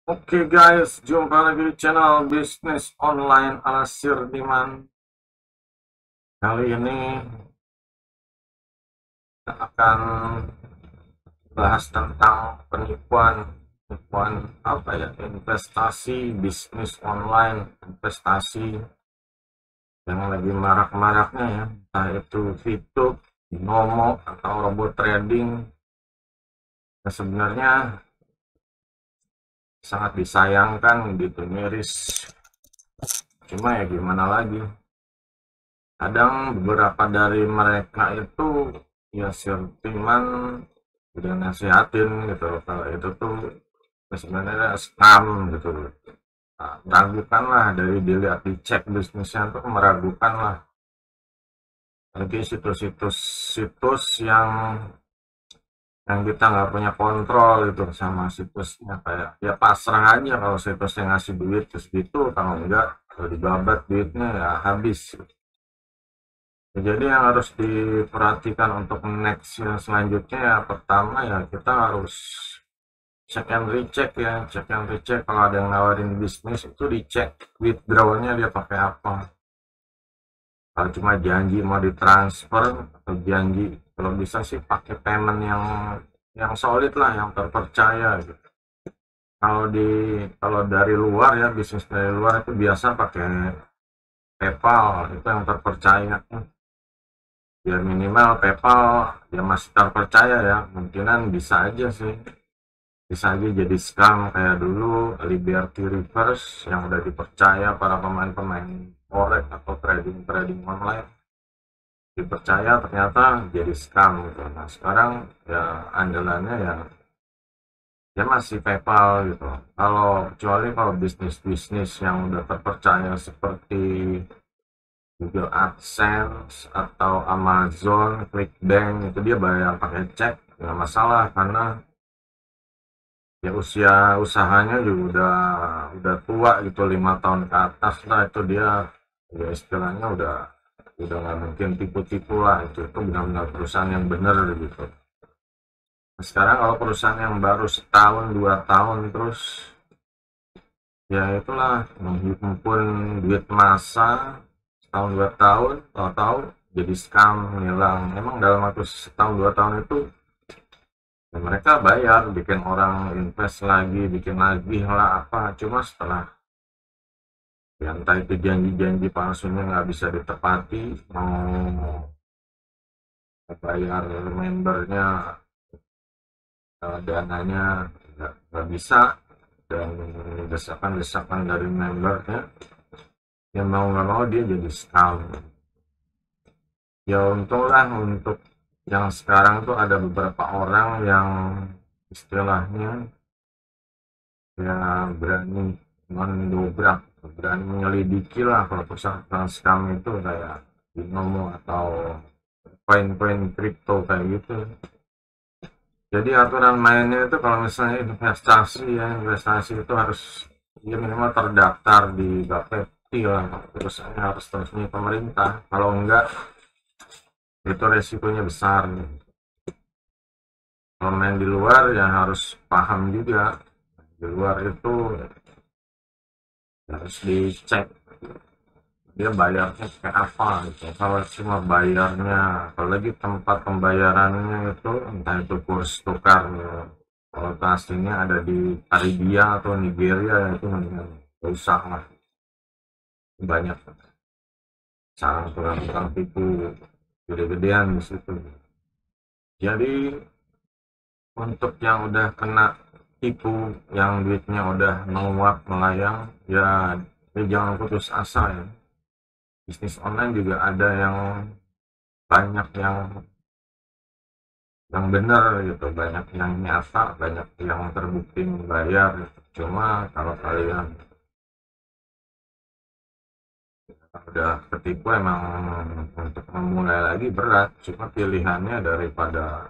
Oke guys, jumpa lagi di channel bisnis online ala Sirdiman. Kali ini kita akan bahas tentang penipuan apa ya, investasi bisnis online, investasi yang lagi marak-maraknya ya, entah itu VTube, Binomo atau robot trading. Nah, sebenarnya sangat disayangkan gitu, miris. Cuma ya gimana lagi? Kadang beberapa dari mereka itu ya sentimen udah nasihatin gitu kalau itu tuh sebenarnya scam gitu. Nah, meragukan lah, dari dilihat dicek bisnisnya tuh meragukan lah, lagi situs-situs yang kita nggak punya kontrol gitu sama situsnya, kayak ya pasrah aja kalau situsnya ngasih duit terus gitu, kalau enggak kalau dibabat duitnya ya habis. Ya, jadi yang harus diperhatikan untuk next yang selanjutnya ya, pertama ya kita harus check and recheck ya, check and recheck kalau ada yang nawarin bisnis itu dicek withdrawnya dia pakai apa. Kalau cuma janji mau ditransfer atau janji, kalau bisa sih pakai payment yang solid lah, yang terpercaya gitu. Kalau dari luar ya, bisnis dari luar itu biasa pakai PayPal, itu yang terpercaya. Ya minimal PayPal ya masih terpercaya ya, kemungkinan bisa aja sih, bisa aja jadi scam kayak dulu Liberty Reverse yang udah dipercaya para pemain-pemain forex atau trading online, dipercaya ternyata jadi scam gitu. Nah sekarang ya andalannya ya masih PayPal gitu. Kalau kecuali kalau bisnis-bisnis yang udah terpercaya seperti Google AdSense atau Amazon, ClickBank, itu dia bayar pakai cek, nggak masalah karena ya usia usahanya juga udah tua gitu, 5 tahun ke atas lah, itu dia ya istilahnya udah nggak mungkin tipu-tipu lah, itu benar-benar perusahaan yang benar gitu. Nah, sekarang kalau perusahaan yang baru setahun 2 tahun terus ya itulah menghimpun duit massa setahun 2 tahun, tahu-tahu jadi scam, hilang. Emang dalam waktu setahun 2 tahun itu ya mereka bayar, bikin orang invest lagi, bikin lagi lah apa, cuma setelah ya entah itu janji-janji palsunya nggak bisa ditepati, mau bayar membernya dananya nggak bisa, dan desakan-desakan dari membernya yang mau nggak mau dia jadi scam. Ya untunglah untuk yang sekarang tuh ada beberapa orang yang istilahnya ya berani mendobrak, berani menyelidiki lah kalau perusahaan scam itu kayak Binomo atau koin-koin kripto kayak gitu. Jadi aturan mainnya itu kalau misalnya investasi itu harus ya minimal terdaftar di Bapepti lah, perusahaannya harus resmi pemerintah, kalau enggak itu resikonya besar. Kalau main di luar ya harus paham juga, di luar itu harus dicek dia bayarnya kayak apa gitu. Kalau cuma bayarnya, apalagi tempat pembayarannya itu entah itu kurs tukar kalau aslinya ada di Arabia atau Nigeria, itu mendingan gak usah lah, banyak sarang tukang tipu gede-gedean di situ. Jadi untuk yang udah kena tipu, yang duitnya udah menguap melayang, ya jangan putus asa ya. Bisnis online juga ada yang banyak yang benar gitu, banyak yang nyata, banyak yang terbukti membayar gitu. Cuma kalau kalian udah ketipu emang untuk memulai lagi berat, cuma pilihannya daripada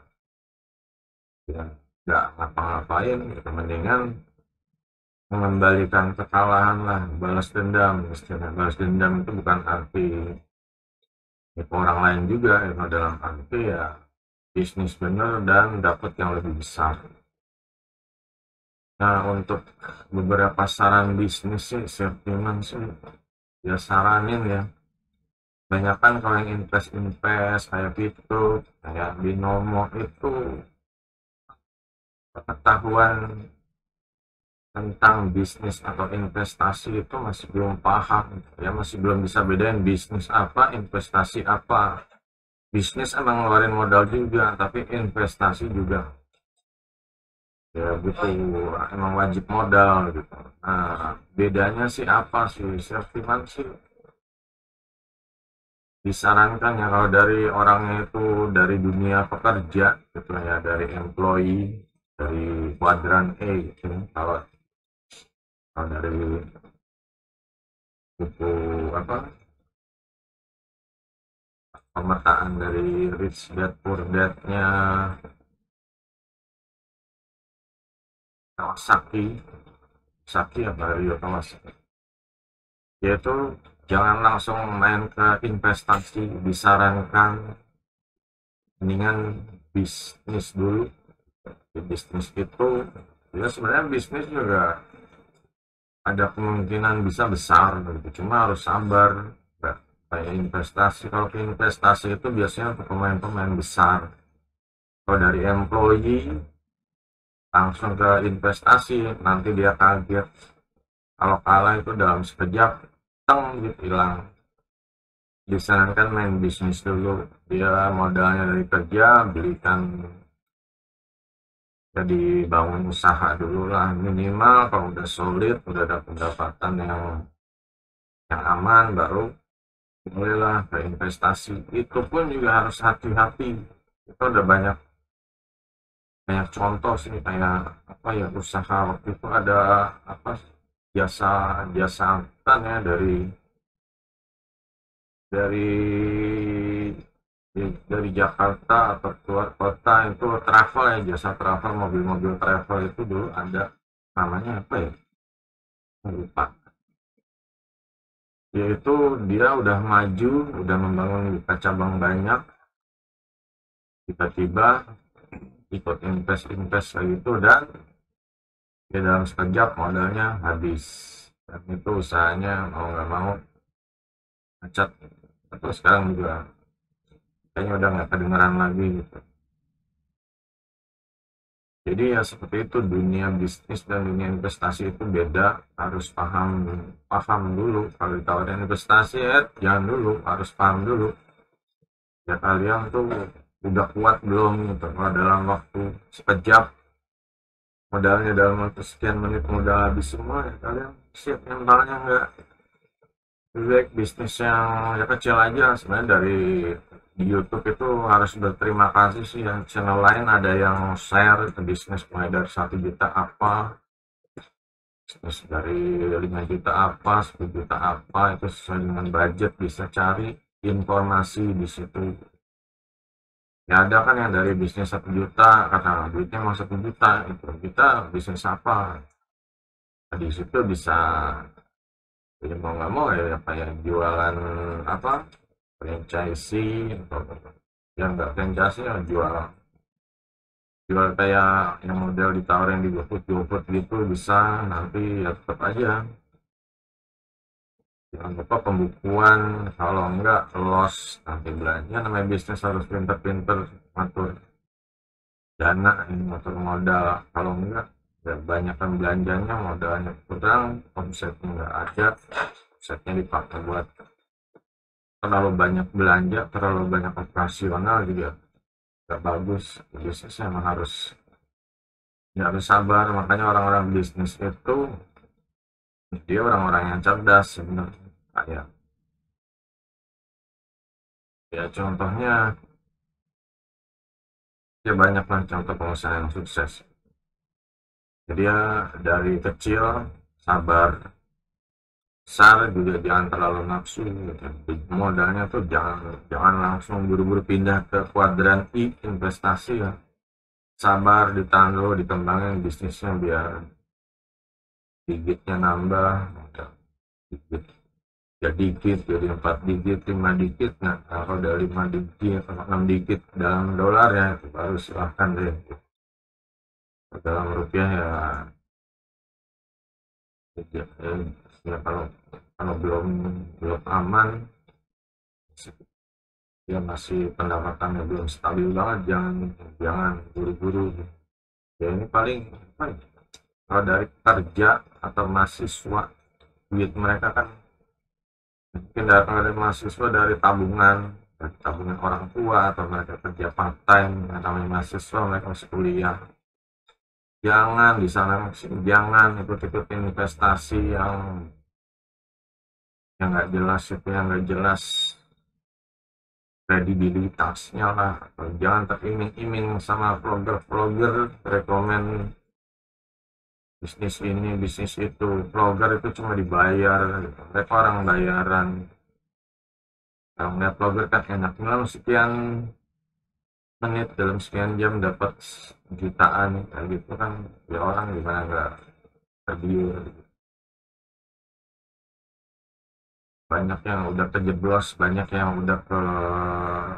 ya nggak ngapa-ngapain gitu, mendingan mengembalikan kekalahan lah, balas dendam. Istilah balas dendam itu bukan arti nipu orang lain juga ya, dalam arti ya bisnis bener dan dapat yang lebih besar. Nah, untuk beberapa saran bisnis sih, Septiman sih, ya saranin ya. Banyak kan kalau yang invest kayak gitu, kayak binomo itu pengetahuan tentang bisnis atau investasi itu masih belum paham, ya masih belum bisa bedain bisnis apa, investasi apa. Bisnis emang ngeluarin modal juga, tapi investasi juga ya gitu, emang wajib modal gitu. Nah, bedanya sih apa sih, Septiman sih disarankan ya kalau dari orangnya itu dari dunia pekerja gitu ya, dari employee, dari kuadran E gitu. Kalau dari buku apa, pemetaan dari Rich Dad Poor Dad-nya Kawasaki, apa Rio Kawasaki, yaitu jangan langsung main ke investasi, disarankan mendingan bisnis dulu. Di bisnis itu ya sebenarnya bisnis juga ada kemungkinan bisa besar gitu, cuma harus sabar. Kayak investasi, kalau ke investasi itu biasanya untuk pemain-pemain besar. Kalau dari employee langsung ke investasi, nanti dia kaget kalau kalah itu dalam sekejap teng gitu hilang. Disarankan main bisnis dulu, dia modalnya dari kerja, belikan, jadi bangun usaha dulu lah, minimal kalau udah solid, udah ada pendapatan yang aman, baru mulailah ke investasi. Itu pun juga harus hati-hati. Itu ada banyak banyak contoh sih, kayak apa ya, usaha waktu itu ada apa, jasa jasa angkutan ya, dari dari Jakarta atau keluar kota itu travel ya, jasa travel, mobil-mobil travel itu dulu ada, namanya apa ya, lupa. Yaitu dia udah maju, udah membangun buka cabang banyak, tiba-tiba ikut invest kayak gitu, dan ya dalam sekejap modalnya habis, dan itu usahanya mau nggak mau macet. Atau sekarang juga kayaknya udah nggak kedengeran lagi gitu. Jadi ya seperti itu, dunia bisnis dan dunia investasi itu beda, harus paham paham dulu. Kalau ditawarin investasi ya jangan dulu, harus paham dulu ya kalian tuh udah kuat belum gitu. Kalau dalam waktu sekejap modalnya, dalam waktu sekian menit modal habis semua, ya kalian siap mentalnya nggak? Baik bisnis yang ya kecil aja sebenarnya, dari di YouTube itu harus berterima kasih sih, yang channel lain ada yang share ke bisnis mulai dari 1 juta apa, bisnis dari 5 juta apa, 10 juta apa, itu sesuai dengan budget, bisa cari informasi di situ. Ya ada kan yang dari bisnis 1 juta, karena duitnya mau 1 juta, itu kita bisnis apa, nah, di situ bisa, jadi mau nggak mau ya kayak jualan apa, franchising, atau yang nggak franchising ya jual jual kayak yang model ditawarin di GoFood gitu, bisa. Nanti ya tetap aja jangan lupa pembukuan, kalau enggak loss nanti belanja. Namanya bisnis harus pinter-pinter ngatur dana, ini ngatur modal. Kalau enggak ya banyakkan belanjanya, modalnya kurang, omsetnya enggak ada, omsetnya dipakai buat terlalu banyak belanja, terlalu banyak operasional juga nggak bagus. Bisnis emang harus, ya harus sabar. Makanya orang-orang bisnis itu dia orang-orang yang cerdas sebenarnya. Kayak ya contohnya, ya banyak lah contoh pengusaha yang sukses. Jadi ya dari kecil sabar, besar juga jangan terlalu nafsu gitu. Modalnya tuh jangan jangan langsung buru-buru pindah ke kuadran I, investasi ya. Sabar, ditahan dulu, dikembangin bisnisnya biar digitnya nambah, digit ya dikit jadi 4 digit, 5 digit. Nah kalau udah 5 digit atau 6 digit dalam dolar ya, itu baru silahkan deh. Dalam rupiah ya ya, ya kalau kalau belum belum aman, ya masih pendapatannya belum stabil banget, jangan jangan buru-buru. Ya ini paling apa ya, kalau dari kerja atau mahasiswa, duit mereka kan mungkin datang dari mahasiswa, dari tabungan orang tua, atau mereka kerja part time. Yang namanya mahasiswa, mereka masih kuliah. Jangan di sana, jangan ikut-ikut investasi yang nggak jelas, itu yang nggak jelas kredibilitasnya lah. Atau jangan teriming-iming sama vlogger-vlogger rekomen bisnis ini bisnis itu. Vlogger itu cuma dibayar gitu. Mereka orang bayaran. Kalau ngeliat vlogger kan enak, dalam sekian menit, dalam sekian jam dapat jutaan kayak gitu kan, ya orang gimana nggak tergiur gitu. Banyak yang udah kejeblos, banyak yang udah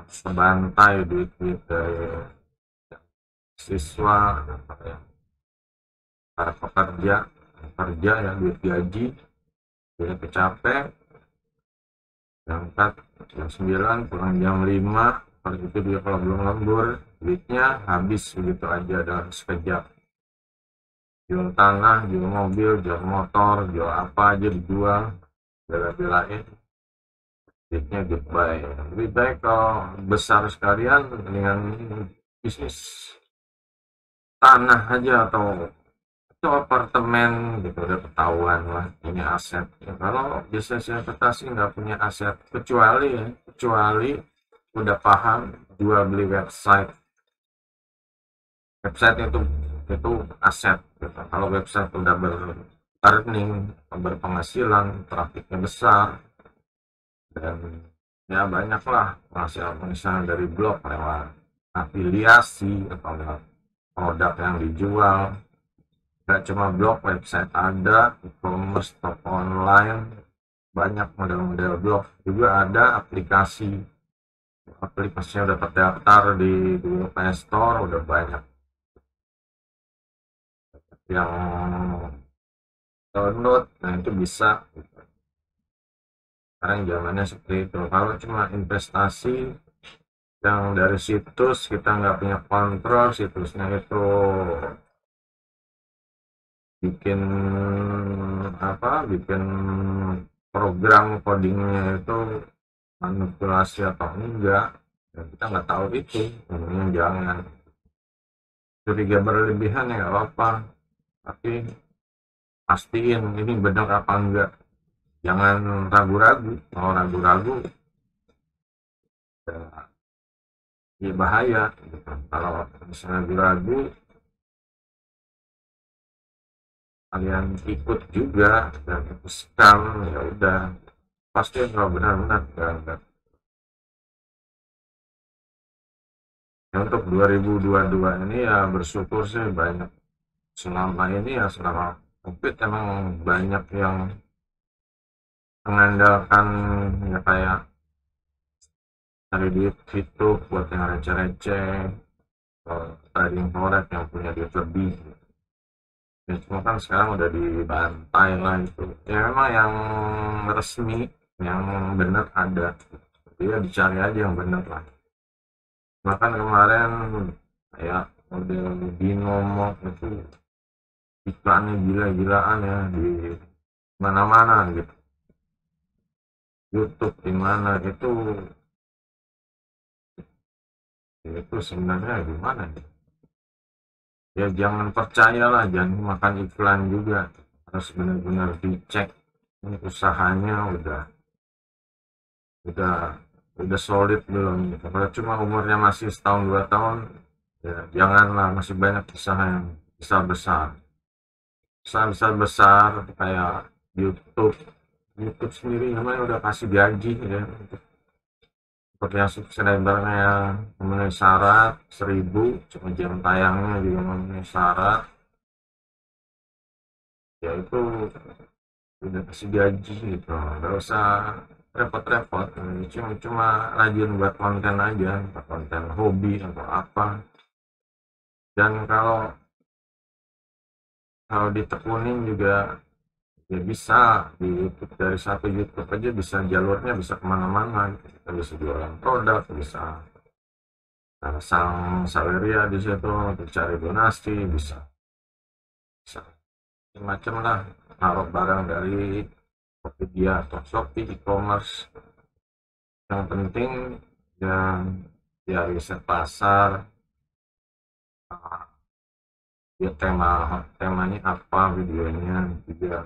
kebantai duit-duit dari siswa, para pekerja kerja ya, duit gaji, dia capek, berangkat jam 9, pulang jam 5. Kalau itu dia kalau belum lembur, duitnya habis begitu aja dalam sekejap. Jual tanah, jual mobil, jual motor, jual apa aja dijual, bela-belain, duitnya goodbye. Lebih baik kalau besar sekalian dengan bisnis tanah aja, atau apartemen gitu, udah ketahuan lah ini aset ya. Kalau bisnis investasi nggak punya aset, kecuali udah paham jual beli website itu aset gitu. Kalau website udah earning, berpenghasilan, trafiknya besar, dan ya banyak lah penghasilan dari blog lewat afiliasi atau lewat produk yang dijual. Gak cuma blog, website ada, e-commerce, toko online, banyak model-model blog. Juga ada aplikasinya udah terdaftar di Google Play Store, udah banyak yang download. Nah itu bisa, sekarang zamannya seperti itu. Kalau cuma investasi yang dari situs, kita nggak punya kontrol, situsnya itu bikin program codingnya itu manipulasi atau enggak, dan kita nggak tahu itu. Jangan curiga berlebihan ya, nggak apa-apa, tapi pastiin ini benar apa enggak. Jangan ragu-ragu. Kalau ragu-ragu ya bahaya gitu. Kalau misalnya ragu-ragu, kalian ikut juga dan itu scam, ya udah pasti kalau benar-benar enggak. Ya, untuk 2022 ini ya bersyukur sih, banyak selama ini ya, selama COVID emang banyak yang mengandalkan ya kayak cari duit itu buat yang receh-receh, trading forex yang punya duit lebih. Ya cuma kan sekarang udah dibantai lah itu. Ya memang yang resmi, yang bener ada. Dia dicari aja yang bener lah. Bahkan kemarin kayak model binomo itu iklannya gila-gilaan ya di mana-mana gitu. YouTube di mana itu sebenarnya gimana ya? Ya jangan percayalah, jangan makan iklan juga. Harus benar-benar dicek ini usahanya udah udah solid belum gitu. Kalau cuma umurnya masih setahun 2 tahun, ya janganlah. Masih banyak usaha yang besar-besar, besar kayak YouTube. YouTube sendiri namanya udah kasih gaji ya, untuk yang subscribernya memenuhi syarat 1.000, cuma jam tayangnya juga memenuhi syarat, ya itu udah kasih gaji gitu. Nggak usah repot-repot, cuma rajin buat konten aja, buat konten hobi atau apa. Dan kalau ditekunin juga ya bisa di YouTube, dari satu YouTube aja bisa jalurnya bisa kemana-mana. Kita bisa jualan produk, bisa pasang salaria di situ untuk cari donasi, bisa bisa macam lah, naruh barang dari Tokopedia atau Shopee e-commerce. Yang penting yang ya riset pasar, ya temanya apa, videonya juga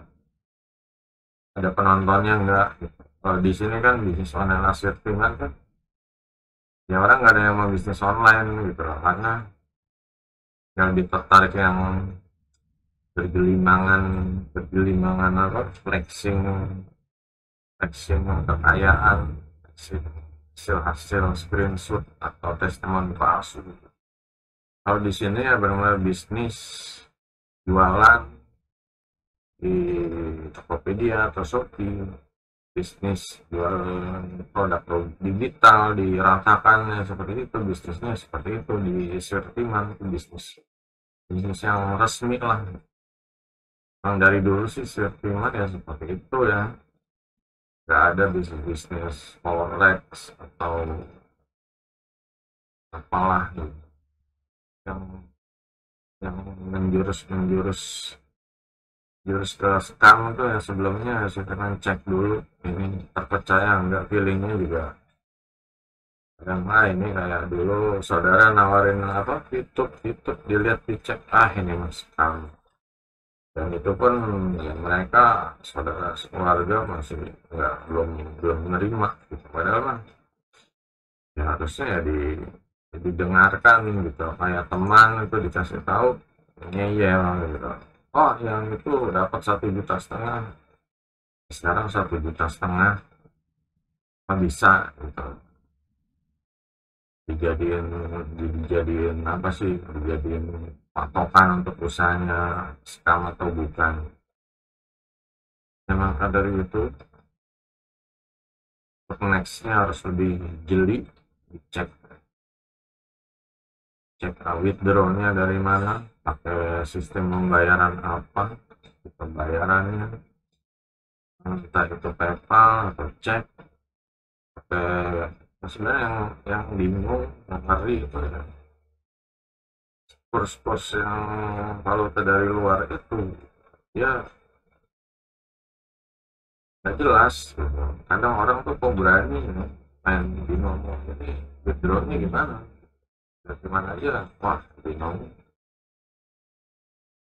ada penontonnya enggak gitu. Kalau di sini kan bisnis online assortment kan ya orang nggak ada yang mau bisnis online gitu loh, karena yang lebih tertarik yang bergelimangan bergelimangan apa, flexing flexing kekayaan, flexing hasil-hasil screenshot atau testimoni palsu. Kalau di sini ya benar-benar bisnis jualan di Tokopedia atau Shopee, bisnis jual produk digital diratakan seperti itu, bisnisnya seperti itu di Sirtiman, itu bisnis yang resmi lah. Yang dari dulu sih Sirtiman ya seperti itu ya, nggak ada bisnis forex atau apalah gitu yang menjurus ke scam itu ya. Sebelumnya saya pernah cek dulu ini terpercaya enggak, feelingnya juga kadang ini kayak dulu saudara nawarin apa, YouTube dilihat dicek, ini mas scam, dan itu pun ya mereka saudara keluarga masih nggak belum menerima gitu. Padahal mah ya harusnya ya didengarkan gitu, kayak teman itu dikasih tahu ngeyel gitu, oh yang itu dapat 1,5 juta, sekarang 1,5 juta bisa gitu, dijadiin apa sih, dijadiin patokan untuk usahanya scam atau bukan. Memang dari itu untuk nextnya harus lebih jeli, dicek withdrawnya dari mana, pakai sistem pembayaran apa, pembayarannya entah itu PayPal atau cek pakai. Sebenarnya yang bingung, yang ngeri itu ya kurs yang kalau dari luar itu ya nggak jelas gitu. Kadang orang tuh kok berani main binomo ini, withdrawnya gimana, gimana aja, wah binomo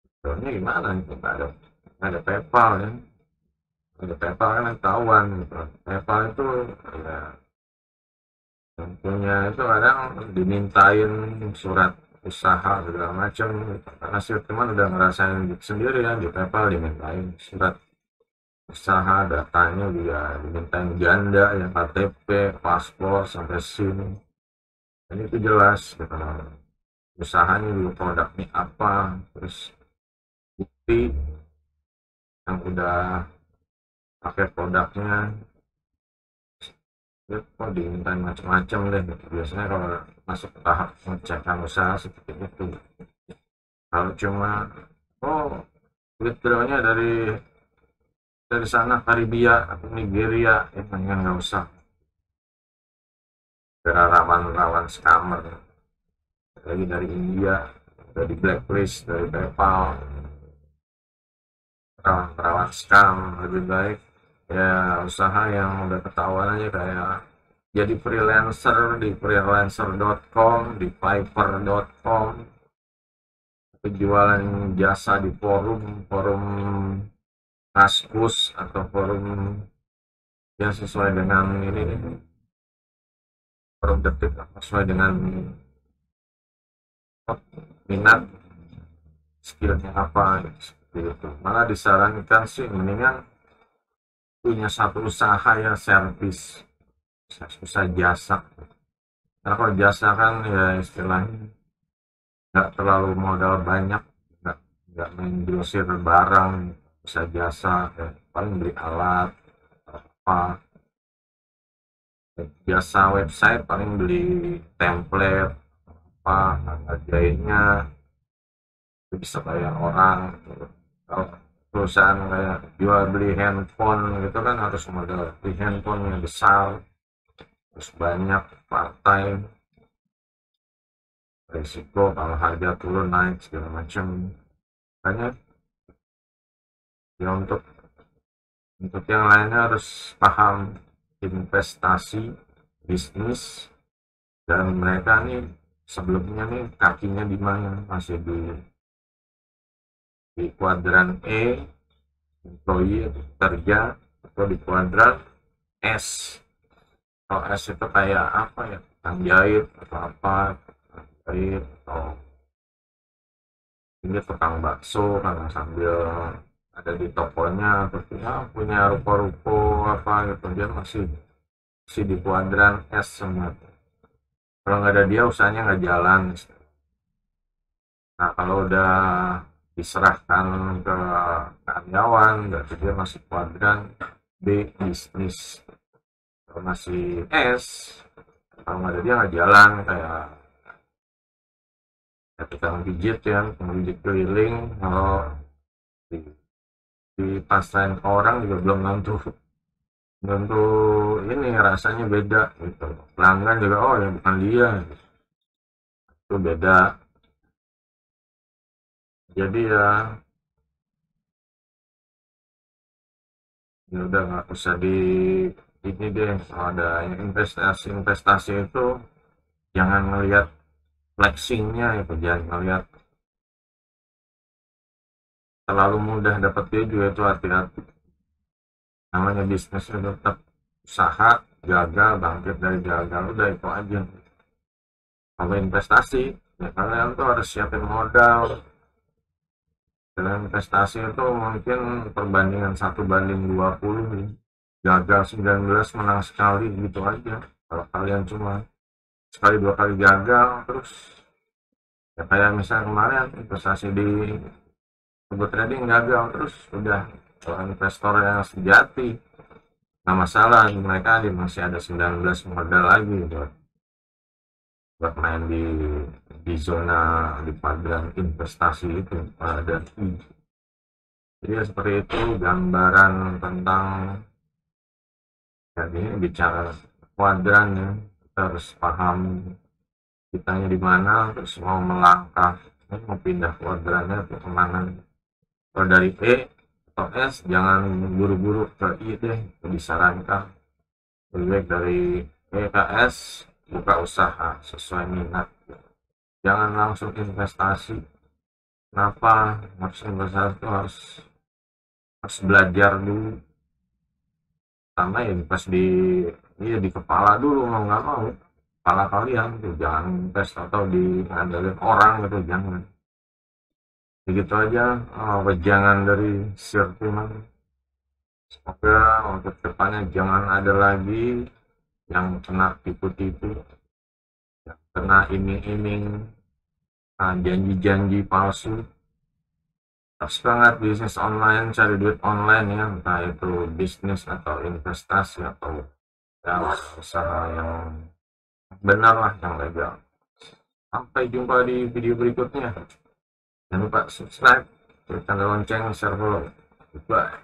withdrawnya gimana itu, nggak ada PayPal ya, ada PayPal kan ketahuan gitu. PayPal itu ya yang punya itu kadang dimintain surat usaha segala macam gitu. Karena si teman udah ngerasain sendiri ya, di PayPal dimintain surat usaha, datanya juga dimintain ganda ya, KTP, paspor sampai SIM, dan itu jelas gitu. Usahanya juga produknya apa, terus bukti yang udah pakai produknya ya, kok dimintain macam-macam deh gitu. Biasanya kalau masuk ke tahap pengecekan usaha seperti itu, kalau cuma oh withdrawnya dari sana Karibia atau Nigeria, ya nggak usah, karena rawan scammer, lagi dari India dari blacklist dari PayPal, rawan scam. Lebih baik ya usaha yang udah ketahuan aja, kayak jadi freelancer di freelancer.com, di fiverr.com, atau jualan jasa di forum Kaskus atau forum yang sesuai dengan ini, forum detik sesuai dengan minat skillnya apa gitu. Malah disarankan sih mendingan punya satu usaha ya, servis, usaha jasa. Karena kalau jasa kan ya istilahnya nggak terlalu modal banyak, nggak mengrosir barang, bisa jasa ya, paling beli alat apa, jasa website paling beli template apa, ngerjainnya bisa bayar orang. Kalau perusahaan kayak jual beli handphone gitu kan harus modal beli handphone yang besar, terus banyak partai, risiko kalau harga turun naik segala macam. Makanya ya untuk yang lainnya harus paham investasi, bisnis, dan mereka nih sebelumnya nih kakinya di mana, masih di kuadran E, employee kerja, atau di kuadran S. Kalau S itu kayak apa ya, tukang jahit atau apa, jahit atau ini tukang bakso karena sambil ada di tokonya atau punya ruko-ruko apa gitu, dia masih di kuadran S semua. Kalau nggak ada dia usahanya nggak jalan. Nah kalau udah diserahkan ke karyawan berarti dia masih kuadran B, bisnis. Kalau masih S, kalau nggak ada dia nggak jalan, kayak tukang pijit ya, tukang pijit keliling, kalau dipasain ke orang juga belum tentu ini rasanya beda gitu. Pelanggan juga oh ya bukan dia gitu. Itu beda. Jadi ya udah nggak usah ini deh, kalau ada investasi itu jangan ngelihat flexingnya itu, jangan ngelihat terlalu mudah dapat dia juga, itu hati-hati. Namanya bisnis itu tetap usaha, gagal bangkit dari gagal, udah itu aja. Kalau investasi ya kalian tuh harus siapin modal. Dalam investasi itu mungkin perbandingan 1:20, gagal 19 menang sekali gitu aja. Kalau kalian cuma sekali dua kali gagal terus ya kayak misalnya kemarin investasi di Robot Trading gagal terus udah. Kalau investor yang sejati nggak masalah, mereka masih ada 19 modal lagi buat main di zona di kuadran investasi itu pada I. Jadi ya seperti itu gambaran tentang jadi bicara kuadran ya. Kita harus paham kitanya di mana, terus mau melangkah mau pindah kuadrannya ke kemana. Kalau dari E atau S jangan buru-buru ke I deh, disarankan lebih baik dari E ke S buka usaha sesuai minat, jangan langsung investasi. Kenapa harus investasi itu harus belajar dulu, sama ya pas di kepala dulu, mau nggak mau kepala kalian tuh jangan invest atau diandalkan orang gitu, jangan. Begitu aja wejangan dari Sir Timan. Semoga untuk depannya jangan ada lagi yang kena tipu-tipu, yang kena iming-iming, janji-janji palsu. Tetap semangat bisnis online, cari duit online ya, entah itu bisnis atau investasi atau ya, usaha yang benar lah, yang legal. Sampai jumpa di video berikutnya. Jangan lupa subscribe, tekan lonceng, share, follow. Goodbye.